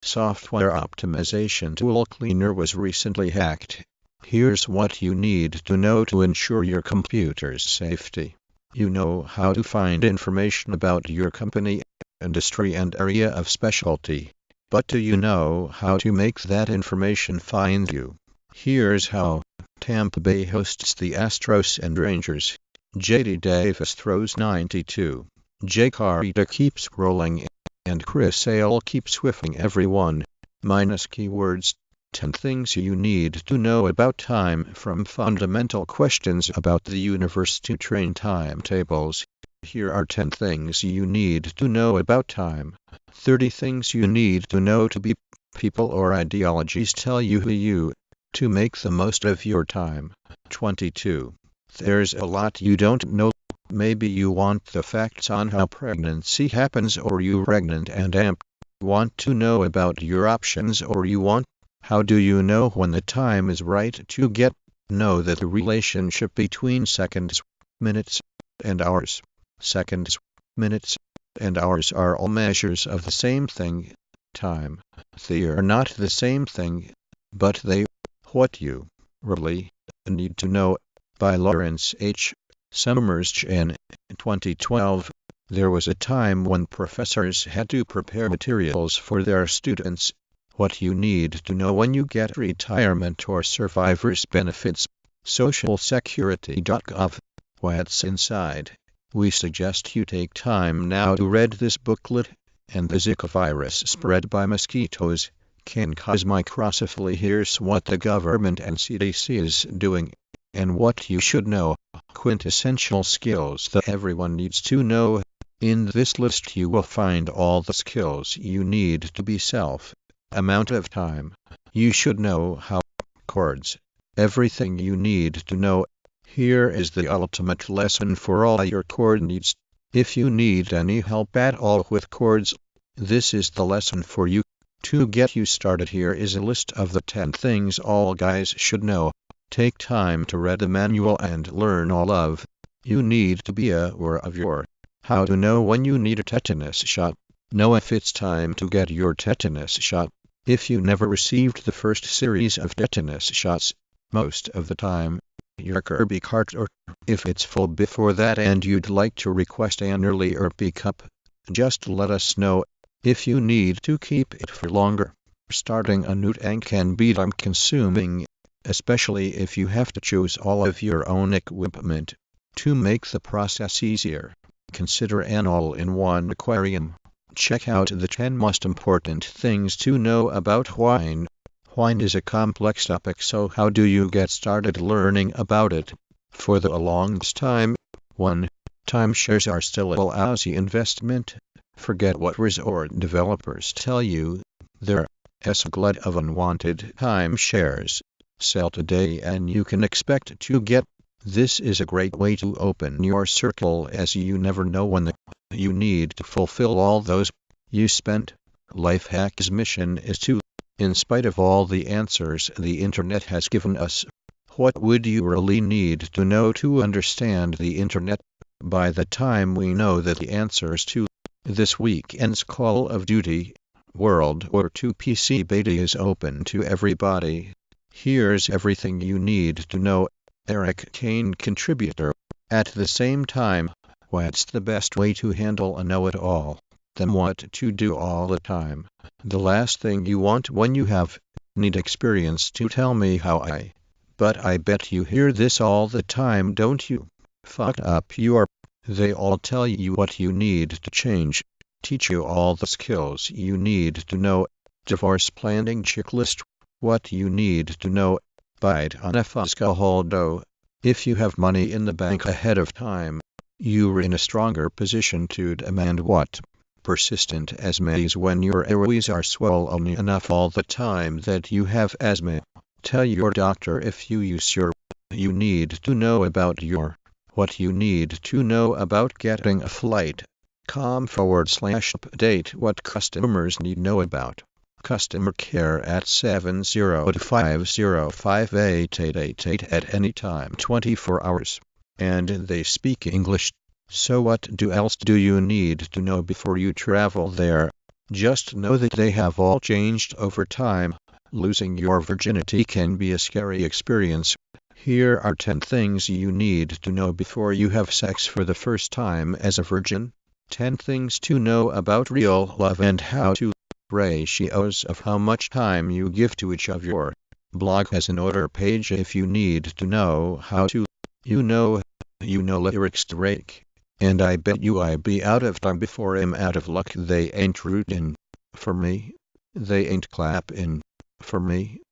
Software optimization tool Cleaner was recently hacked. Here's what you need to know to ensure your computer's safety. You know how to find information about your company, industry and area of specialty. But do you know how to make that information find you? Here's how. Tampa Bay hosts the Astros and Rangers. J.D. Davis throws 92. Jake Arrieta keeps rolling, and Chris Sale keeps whiffing everyone. Minus keywords. 10 things you need to know about time, from fundamental questions about the universe to train timetables. Here are 10 things you need to know about time. 30 things you need to know to be. People or ideologies tell you who you to make the most of your time. 22. There's a lot you don't know. Maybe you want the facts on how pregnancy happens, or you're pregnant and want to know about your options, or you want. How do you know when the time is right to get? Know that the relationship between seconds, minutes, and hours. Seconds, minutes, and hours are all measures of the same thing, time. They are not the same thing, but they. What you really need to know, by Lawrence H. Summers in 2012. There was a time when professors had to prepare materials for their students. What you need to know when you get retirement or survivor's benefits. SocialSecurity.gov. What's inside? We suggest you take time now to read this booklet. And the Zika virus spread by mosquitoes can cause microcephaly. Here's what the government and CDC is doing, and what you should know. Quintessential skills that everyone needs to know. In this list you will find all the skills you need to be self. Amount of time. You should know how. Chords. Everything you need to know. Here is the ultimate lesson for all your chord needs. If you need any help at all with chords, this is the lesson for you. To get you started, here is a list of the 10 things all guys should know. Take time to read the manual and learn all of. You need to be aware of your. How to know when you need a tetanus shot. Know if it's time to get your tetanus shot. If you never received the first series of tetanus shots, most of the time, your Kirby cart, or if it's full before that and you'd like to request an earlier pickup, just let us know. If you need to keep it for longer, starting a new tank can be time-consuming, especially if you have to choose all of your own equipment. To make the process easier, consider an all-in-one aquarium. Check out the 10 most important things to know about wine. Wine is a complex topic, so how do you get started learning about it? For the longest time, 1. Timeshares are still a lousy investment. Forget what resort developers tell you. There's a glut of unwanted timeshares. Sell today and you can expect to get. This is a great way to open your circle, as you never know when you need to fulfill all those you spent. Lifehack's mission is to, in spite of all the answers the internet has given us, what would you really need to know to understand the internet? By the time we know that the answers to this weekend's Call of Duty World War II PC beta is open to everybody. Here's everything you need to know. Eric Kane, contributor. At the same time, what's the best way to handle a know-it-all? Then what to do all the time. The last thing you want when you need experience to tell me how But I bet you hear this all the time, don't you? Fucked up you are. They all tell you what you need to change. Teach you all the skills you need to know. Divorce planning checklist. What you need to know. Bite on a Fusca holdo. If you have money in the bank ahead of time, you're in a stronger position to demand what. Persistent asthma is when your airways are swollen enough all the time that you have asthma. Tell your doctor if you use your. You need to know about your. What you need to know about getting a flight. com/update what customers need to know about. Customer care at 702-505-8888 at any time, 24 hours. And they speak English. So what else do you need to know before you travel there? Just know that they have all changed over time. Losing your virginity can be a scary experience. Here are 10 things you need to know before you have sex for the first time as a virgin. 10 things to know about real love and how to. Ratios of how much time you give to each of your blog has an order page if you need to know how to. You know lyrics to rake. And I bet you I be out of time before I'm out of luck. They ain't rootin' for me. They ain't clappin' for me.